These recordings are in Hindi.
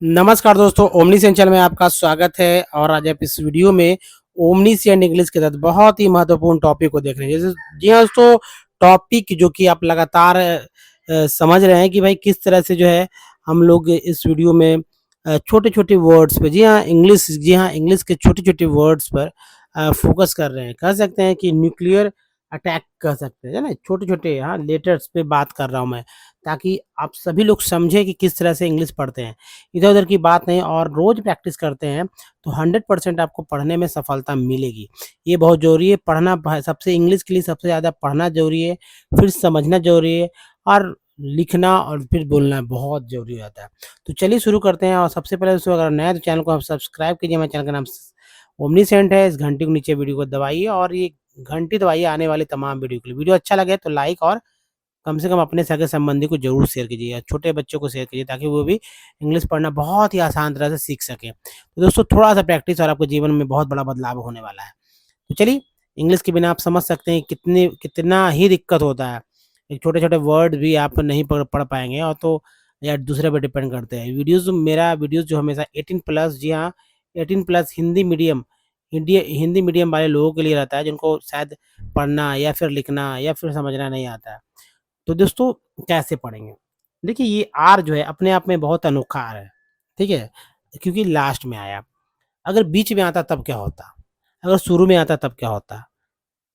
नमस्कार दोस्तों, ओमनीसेंट चैनल में आपका स्वागत है। और आज आप इस वीडियो में ओमनीसेंट इंग्लिश के तहत बहुत ही महत्वपूर्ण टॉपिक को देख रहे हैं। जैसे जी हाँ दोस्तों, टॉपिक जो कि आप लगातार समझ रहे हैं कि भाई किस तरह से जो है हम लोग इस वीडियो में छोटे-छोटे वर्ड्स पे जी हाँ, इंग्लिश के छोटे-छोटे वर्ड्स पर फोकस कर रहे हैं। कह सकते हैं कि न्यूक्लियर अटैक कह सकते हैं, है ना? छोटे-छोटे हाँ, लेटर्स पे बात कर रहा हूँ मैं, ताकि आप सभी लोग समझें कि किस तरह से इंग्लिश पढ़ते हैं। इधर-उधर की बात नहीं, और रोज़ प्रैक्टिस करते हैं तो 100% आपको पढ़ने में सफलता मिलेगी। ये बहुत ज़रूरी है, पढ़ना भ सबसे इंग्लिश के लिए सबसे ज़्यादा पढ़ना ज़रूरी है, फिर समझना ज़रूरी है, और लिखना और फिर बोलना बहुत ज़रूरी होता है। तो चलिए शुरू करते हैं। और सबसे पहले दोस्तों, अगर नया है तो चैनल को आप सब्सक्राइब कीजिए। मेरे चैनल का नाम ओमनीसेंट है। इस घंटी को नीचे वीडियो को दबाइए और ये घंटी दबाइए आने वाली तमाम वीडियो के लिए। वीडियो अच्छा लगे तो लाइक और कम से कम अपने सगे-संबंधी को ज़रूर शेयर कीजिए, या छोटे बच्चों को शेयर कीजिए, ताकि वो भी इंग्लिश पढ़ना बहुत ही आसान तरह से सीख सकें। तो दोस्तों, थोड़ा-सा प्रैक्टिस और आपके जीवन में बहुत बड़ा बदलाव होने वाला है। तो चलिए, इंग्लिश के बिना आप समझ सकते हैं कितना ही दिक्कत होता है। एक छोटे-छोटे वर्ड भी आप नहीं पढ़ पढ़ पाएँगे, और तो या दूसरे पे डिपेंड करते हैं। मेरा वीडियोज़ जो हमेशा 18 प्लस, जी हाँ, 18 प्लस हिंदी मीडियम वाले लोगों के लिए रहता है, जिनको शायद पढ़ना या फिर लिखना या फिर समझना नहीं आता है। तो दोस्तों, कैसे पढ़ेंगे? देखिए, ये आर जो है अपने आप में बहुत अनोखा आर है, ठीक है? क्योंकि लास्ट में आया। अगर बीच में आता तब क्या होता? अगर शुरू में आता तब क्या होता?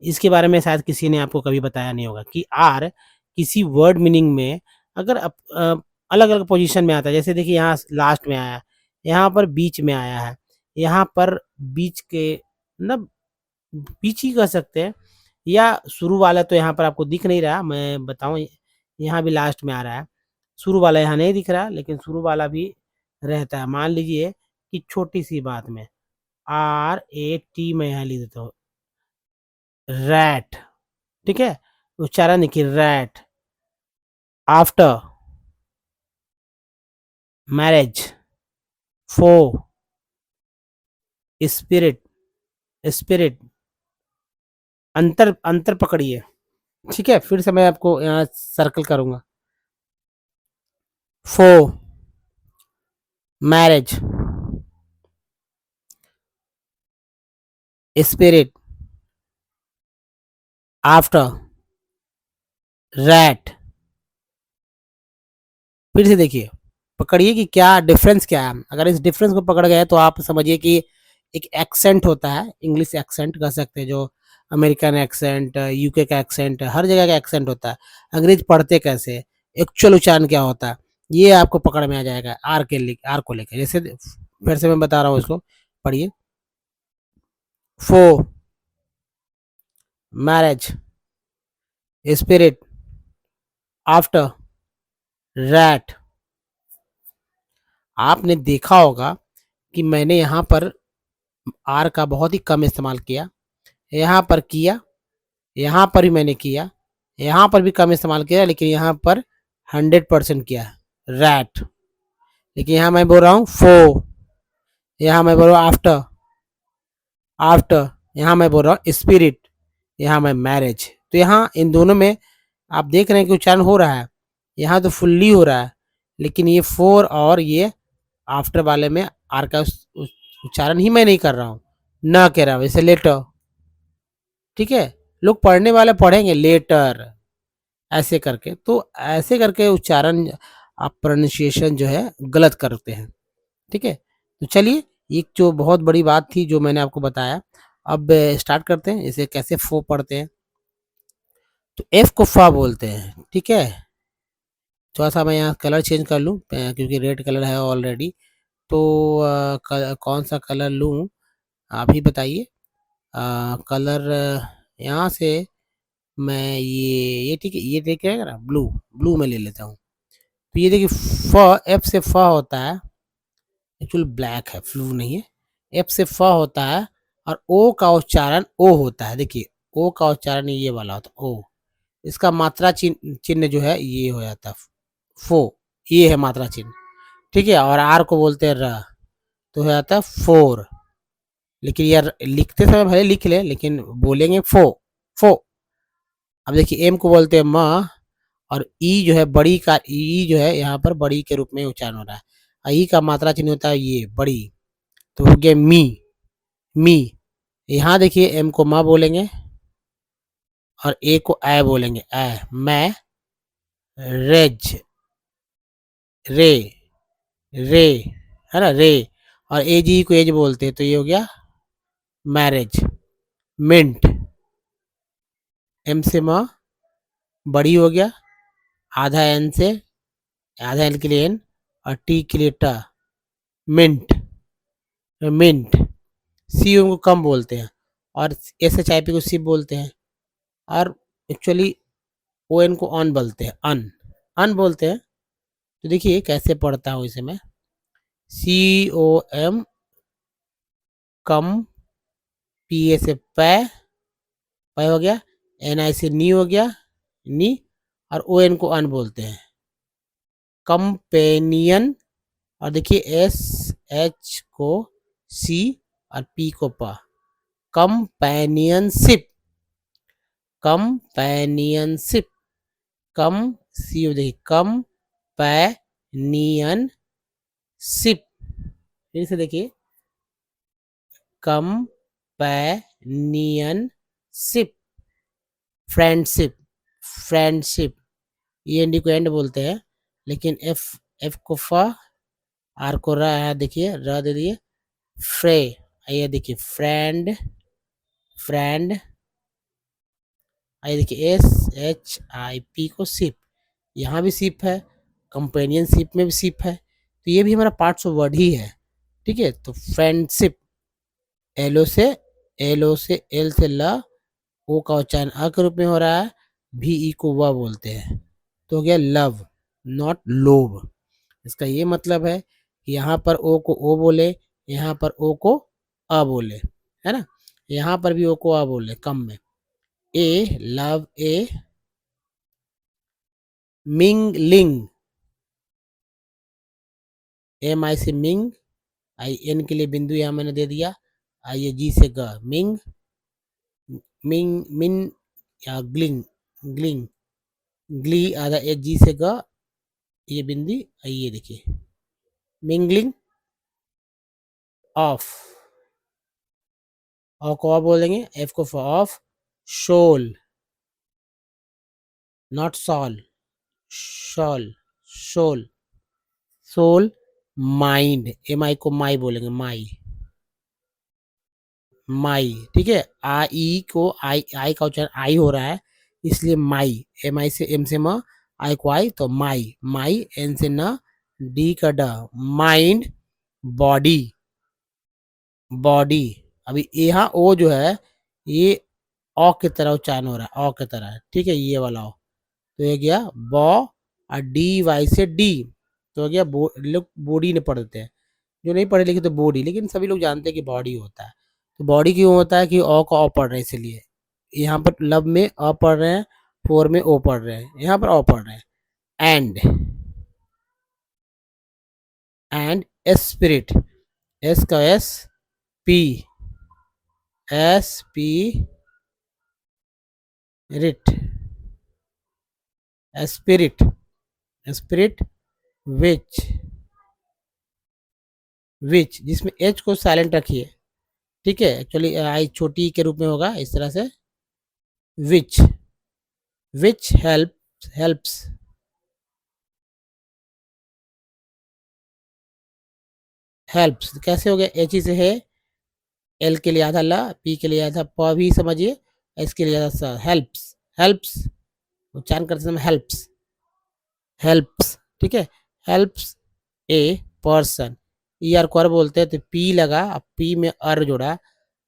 इसके बारे में शायद किसी ने आपको कभी बताया नहीं होगा कि आर किसी वर्ड मीनिंग में अगर अलग-अलग पोज़ीशन में आता है। जैसे देखिए, यहाँ लास्ट में आया, यहाँ पर बीच में आया है, यहाँ पर बीच के मतलब बीच ही कह सकते हैं, या शुरू वाला तो यहाँ पर आपको दिख नहीं रहा, मैं बताऊँ, यहाँ भी लास्ट में आ रहा है। शुरू वाला यहाँ नहीं दिख रहा, लेकिन शुरू वाला भी रहता है। मान लीजिए कि छोटी-सी बात में RAT मैं यहाँ लिख देता हूँ, रैट, ठीक है? उच्चारण देखिए, रैट। आफ्टर, मैरेज, फो, स्पिरिट, स्पिरिट, अंतर अंतर पकड़िए, ठीक है? फिर से मैं आपको यहाँ सर्कल करूँगा। फो, मैरेज, स्पिरिट, आफ्टर, रैट। फिर से देखिए, पकड़िए कि क्या डिफरेंस क्या है। अगर इस डिफरेंस को पकड़ गए तो आप समझिए कि एक एक्सेंट होता है, इंग्लिश एक्सेंट कह सकते हैं, जो अमेरिकन एक्सेंट, यूके का एक्सेंट, हर जगह का एक्सेंट होता है। अंग्रेज पढ़ते कैसे, एक्चुअल उच्चारण क्या होता है, ये आपको पकड़ में आ जाएगा आर को लेकर। जैसे फिर से मैं बता रहा हूँ, इसको पढ़िए। फो, मैरेज, स्पिरिट, आफ्टर, रैट। आपने देखा होगा कि मैंने यहाँ पर आर का बहुत ही कम इस्तेमाल किया, यहाँ पर किया, यहाँ पर भी मैंने किया, यहाँ पर भी कम इस्तेमाल किया, लेकिन यहाँ पर 100% किया, रैट। लेकिन यहाँ मैं बोल रहा हूँ फो, यहाँ मैं बोल रहा हूँ आफ्टर, आफ्टर, यहाँ मैं बोल रहा हूँ स्पिरिट, यहाँ मैं मैरिज। तो यहाँ इन दोनों में आप देख रहे हैं कि उच्चारण हो रहा है, यहाँ तो फुल्ली हो रहा है, लेकिन ये फोर और ये आफ्टर वाले में आर का उच्चारण ही मैं नहीं कर रहा हूँ, ना कह रहा हूँ, जैसे लेटर, ठीक है? लोग पढ़ने वाले पढ़ेंगे लेटर, ऐसे करके। तो ऐसे करके उच्चारण, आप प्रोनाउंसिएशन जो है गलत करते हैं, ठीक है? तो चलिए, एक जो बहुत बड़ी बात थी जो मैंने आपको बताया, अब स्टार्ट करते हैं। इसे कैसे फो पढ़ते हैं। तो एफ को फा बोलते हैं, ठीक है? थोड़ा-सा मैं यहाँ कलर चेंज कर लूँ, क्योंकि रेड कलर है ऑलरेडी। तो कौन-सा कलर लूँ, आप ही बताइए। कलर यहाँ से मैं ये ठीक है, ये ठीक रहेगा ना? ब्लू, ब्लू मैं ले लेता हूँ। तो ये देखिए, फ, एफ से फ होता है, एक्चुअली ब्लैक है, ब्लू नहीं है। एफ से फ होता है, और ओ का उच्चारण ओ होता है। देखिए, ओ का उच्चारण ये वाला होता है, ओ। इसका मात्रा चिन्ह जो है ये हो जाता है, फो, ये है मात्रा चिन्ह, ठीक है? और आर को बोलते हैं र, तो हो जाता है फोर। लेकिन यार, लिखते समय भले लिख ले, लेकिन बोलेंगे फो, फो। अब देखिए, एम को बोलते हैं म, और ई जो है बड़ी का, ई जो है यहाँ पर बड़ी के रूप में उच्चारण हो रहा है। ई का मात्रा चिन्ह होता है ये बड़ी, तो हो गया मी, मी। यहाँ देखिए एम को माँ बोलेंगे और ए को ऐ बोलेंगे, ऐ, मैं, रेज, रे, रे, है ना, रे, और एज ही को एज बोलते हैं, तो ये हो गया मैरिज, मिंट, एम से माँ, बड़ी हो गया, आधा एन से, आधा एन के लिए एन और टी के लिए टा, मिंट, मिंट। सी को कम बोलते हैं और एस एच आई पी को सिप बोलते हैं, और एक्चुअली ओ एन को ऑन बोलते हैं, अन, अन बोलते हैं। तो देखिए कैसे पढ़ता हूँ इसे मैं, सी O M, come, P A से पै, पै हो गया, एन आई से नी हो गया, नी, और ओ एन को अन बोलते हैं, कंपेनियन। और देखिए एस एच को सी और पी को पा, कंपेनियनशिप, कंपेनियनशिप, कम, सी देखिए कम, पैनियन शिप, फिर से देखिए companionship, friendship, friendship, E N D को एंड बोलते हैं, लेकिन एफ, एफ को फ, आर को र है, देखिए र दे दिए, फ्रे, आइए देखिए फ्रेंड, फ्रेंड, आइए देखिए एस एच आई पी को सिप, यहाँ भी सिप है, कंपेनियनशिप में भी सिप है, तो ये भी हमारा पार्ट्स ऑफ वर्ड ही है, ठीक है। तो फ्रेंडशिप, एलो से, एलो से, एल से ल, ओ का उच्चारण अ के रूप में हो रहा है, भी ई को व बोलते हैं, तो हो गया लव, नॉट लोभ। इसका ये मतलब है कि यहाँ पर ओ को ओ बोले, यहाँ पर ओ को अ बोले, है ना, यहाँ पर भी ओ को अ बोले कम में, ए लव ए, मिंगलिंग, एम आई से मिंग, आई एन के लिए बिंदु यहाँ मैंने दे दिया, आइए जी से ग, मिंग, मिंग, मिन, या ग्लिंग, ग्लिंग, ग्ली, आधा एच जी से ग, ये बिंदी, ये देखिए मिंगलिंग ऑफ, और को बोलेंगे, एफ को of, soul, not sol, shawl, shoal, soul, mind, M I को माई बोलेंगे, माई, माई, ठीक है, आई को आई, आई का उच्चारण आई हो रहा है, इसलिए माई, एम आई से, एम से म, आई को आई, तो माई, माई, एन से न, डी का ड, माइंड, बॉडी, बॉडी। अभी यहाँ ओ जो है ये ओ की तरह उच्चारण हो रहा है, ओ की तरह, ठीक है, ये वाला ओ, तो ये गया बॉ, और डी वाई से डी, तो हो गया लोग बॉडी ने पढ़ते हैं, जो नहीं पढ़े लिखे तो बॉडी, लेकिन सभी लोग जानते हैं कि बॉडी होता है। तो बॉडी क्यों होता है कि ओ का ओ पढ़ रहे हैं, इसलिए यहाँ पर लव में अ पढ़ रहे हैं, फोर में ओ पढ़ रहे हैं, यहाँ पर ओ पढ़ रहे हैं, एंड स्पिरिट, एस का S, P, S P, rit, spirit, spirit, which, which, जिसमें एच को साइलेंट रखिए, ठीक है, एक्चुअली आई छोटी के रूप में होगा इस तरह से, विच, विच हेल्प, हेल्प्स, हेल्प्स कैसे हो गया, एच ही से है, एल के लिए आधा ला, पी के लिए आधा प भी समझिए, एस के लिए आधा स, हेल्प्स, हेल्प्स, उच्चारण करते समय हेल्प्स, हेल्प्स, ठीक है, helps a person, E R को अर बोलते हैं, तो पी लगा, अब पी में अर जोड़ा,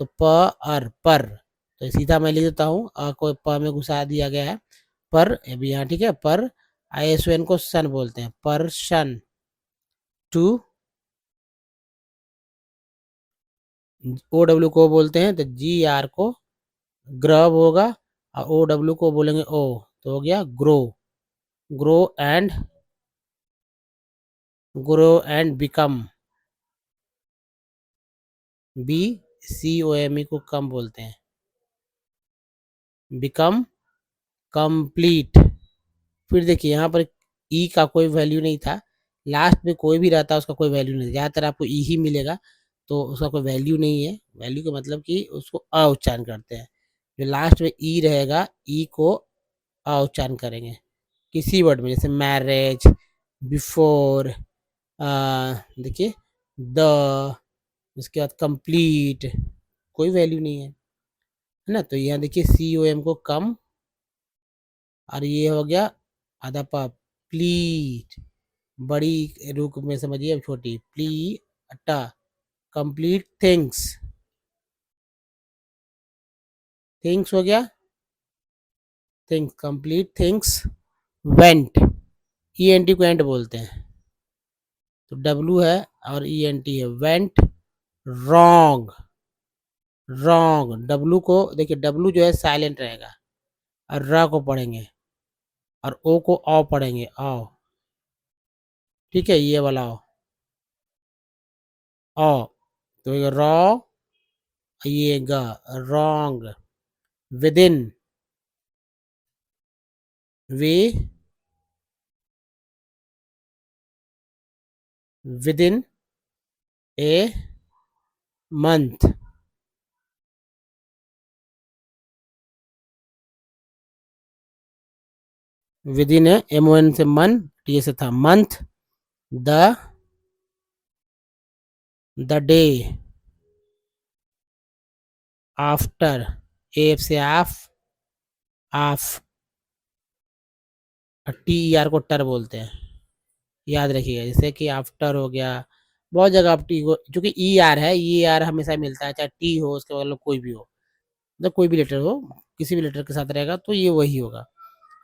तो प अर पर, तो सीधा मैं लिख देता हूँ, अ को प में घुसा दिया गया है, पर अभी यहाँ, ठीक है, पर, आई एस ओ एन को सन बोलते हैं, पर्सन, टू, ओ डब्ल्यू को बोलते हैं, तो जी आर को ग्रब होगा, और ओ डब्ल्यू को बोलेंगे ओ, तो हो गया grow, grow and, grow and become, B C O M E को कम बोलते हैं, बिकम, कंप्लीट। फिर देखिए यहाँ पर ई का कोई वैल्यू नहीं था, लास्ट में कोई भी रहता है उसका कोई वैल्यू नहीं, ज़्यादातर आपको ई ही मिलेगा, तो उसका कोई वैल्यू नहीं है। वैल्यू का मतलब कि उसको अ उच्चारण करते हैं। जो लास्ट में ई रहेगा, ई को अ उच्चारण करेंगे किसी वर्ड में, जैसे मैरिज, बिफोर, देखिए द, उसके बाद कंप्लीट, कोई वैल्यू नहीं है, है ना। तो यहाँ देखिए सी ओ एम को कम, और ये हो गया आधा पा, प्लीट, बड़ी रूप में समझिए, अब छोटी, प्ली अट्टा, कंप्लीट थिंग्स, थिंग्स हो गया, things, complete things, went, E N T को एंट बोलते हैं, तो डब्लू है और ई एन टी है, वेंट रॉन्ग, रॉन्ग, डब्लू को देखिए, डब्लू जो है साइलेंट रहेगा, और र को पढ़ेंगे, और ओ को औ पढ़ेंगे, औ, ठीक है, ये वाला औ, तो ये रॉ, ये ग, रॉन्ग, विद इन, वे, within a month, within है एम ओ एन से मन, टी से था month, the day, after, F से आफ, आफ, टी ई आर को टर बोलते हैं, याद रखिएगा, जैसे कि आफ्टर हो गया, बहुत जगह आप टी को, चूंकि ई आर है, ई आर हमेशा मिलता है, चाहे टी हो उसके मतलब कोई भी हो, मतलब कोई भी लेटर हो, किसी भी लेटर के साथ रहेगा तो ये वही होगा।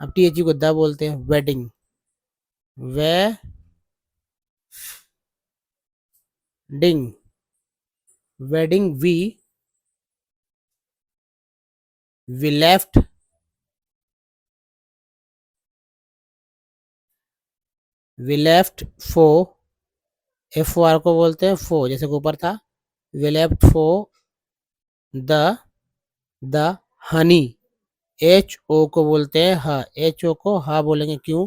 अब टी एच को द बोलते हैं, wedding, wedding, wedding, we left, we left for, F O R को बोलते हैं फो, जैसे कि ऊपर था, we left for the the honey, H O को बोलते हैं ह, एच ओ को ह बोलेंगे, क्यों,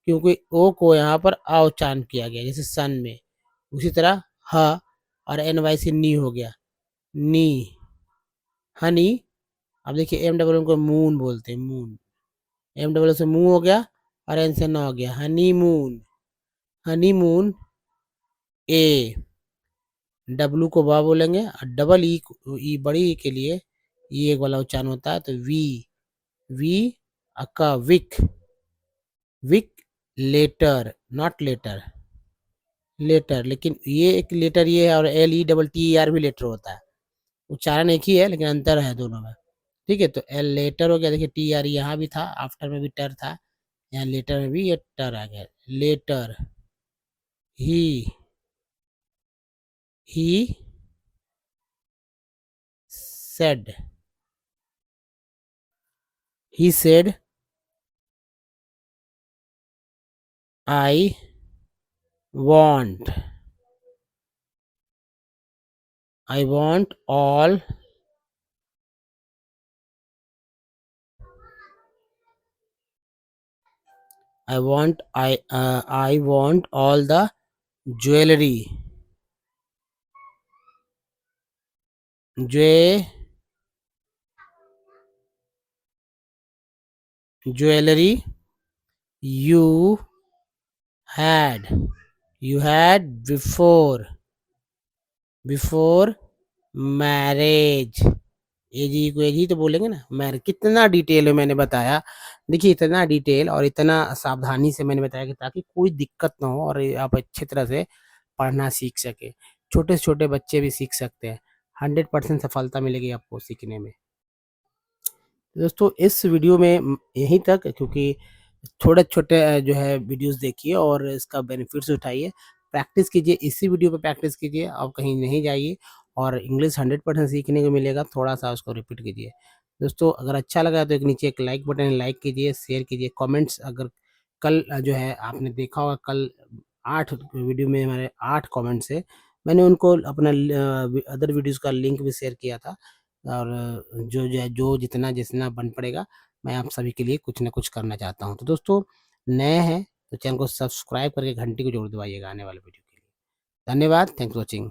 क्योंकि ओ को यहाँ पर आ उच्चारण किया गया, जैसे सन में, उसी तरह ह, और एन वाई से नी हो गया, नी, हनी। अब देखिए एम डब्ल्यू को मून बोलते हैं, मून, एम डब्ल्यू से मुंह हो गया, और एन से न हो गया, हनी मून, हनी मून, ए, डब्लू को बा बोलेंगे, और डबल ई, ई बड़ी ई के लिए ये एक वाला उच्चारण होता है, तो वी, वी अक्का week, week, letter, not letter, letter, लेकिन ये एक लेटर ये है, और L E double T R भी लेटर होता है, उच्चारण एक ही है लेकिन अंतर है दोनों में, ठीक है। तो एल लेटर हो गया, देखिए टी आर यहाँ भी था, आफ्टर में भी टर था, यहाँ लेटर में भी ये टर आ गया, letter, he said, he said, I want, I want all, I want all the jewelry, jewelry, jewelry you had, you had before marriage, as he को एज ही तो बोलेंगे ना, मैरिज, कितना डिटेल में मैंने बताया, देखिए इतना डिटेल और इतना सावधानी से मैंने बताया कि ताकि कोई दिक्कत ना हो, और आप अच्छी तरह से पढ़ना सीख सके, छोटे से छोटे बच्चे भी सीख सकते हैं, 100% सफलता मिलेगी आपको सीखने में। दोस्तों इस वीडियो में यहीं तक, क्योंकि छोटे छोटे जो है वीडियोस देखिए और इसका बेनिफिट्स उठाइए, प्रैक्टिस कीजिए, इसी वीडियो पे प्रैक्टिस कीजिए, आप कहीं नहीं जाइए, और इंग्लिश 100% सीखने को मिलेगा, थोड़ा सा उसको रिपीट कीजिए। दोस्तों अगर अच्छा लगा तो एक नीचे एक लाइक बटन, लाइक कीजिए, शेयर कीजिए, कमेंट्स, अगर कल जो है आपने देखा होगा, कल 8 वीडियो में हमारे 8 कमेंट्स है, मैंने उनको अपना अदर वीडियोज़ का लिंक भी शेयर किया था, और जो जितना जितना बन पड़ेगा, मैं आप सभी के लिए कुछ ना कुछ करना चाहता हूँ। तो दोस्तों नए हैं तो चैनल को सब्सक्राइब करके घंटी को जरूर दबाइएगा आने वाले वीडियो के लिए। धन्यवाद, थैंक्स फॉर वॉचिंग।